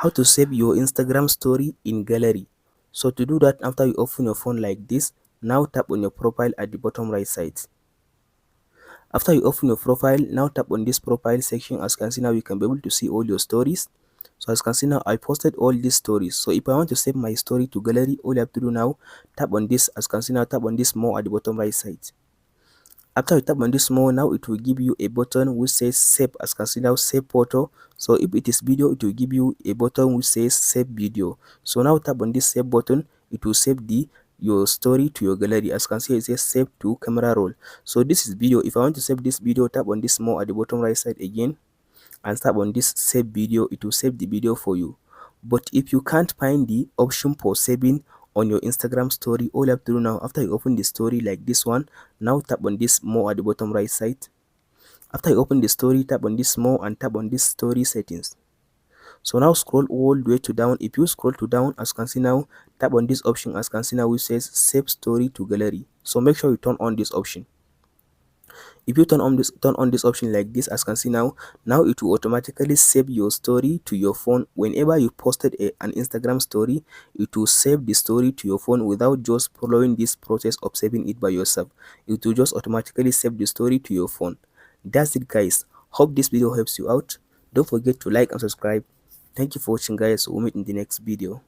How to save your Instagram story in gallery. So to do that, after you open your phone like this, now tap on your profile at the bottom right side. After you open your profile, now tap on this profile section. As you can see now, you can be able to see all your stories. So as you can see now, I posted all these stories. So if I want to save my story to gallery, all you have to do now, tap on this. As you can see now, tap on this more at the bottom right side. After you tap on this more, now it will give you a button which says save. As you can see now, save photo. So if it is video, it will give you a button which says save video. So now tap on this save button, it will save your story to your gallery. As you can see, it says save to camera roll. So this is video. If I want to save this video, tap on this more at the bottom right side again and tap on this save video. It will save the video for you. But if you can't find the option for saving on your Instagram story, all you have to do now, after you open the story like this one, now tap on this more at the bottom right side. After you open the story, tap on this more and tap on this story settings. So now scroll all the way to down. If you scroll to down, as you can see now, tap on this option. As you can see now, which says save story to gallery. So make sure you turn on this option. If you turn on this option like this, as you can see now it will automatically save your story to your phone. Whenever you posted an Instagram story, it will save the story to your phone without just following this process of saving it by yourself. It will just automatically save the story to your phone. That's it, guys. Hope this video helps you out. Don't forget to like and subscribe. Thank you for watching, guys. We'll meet in the next video.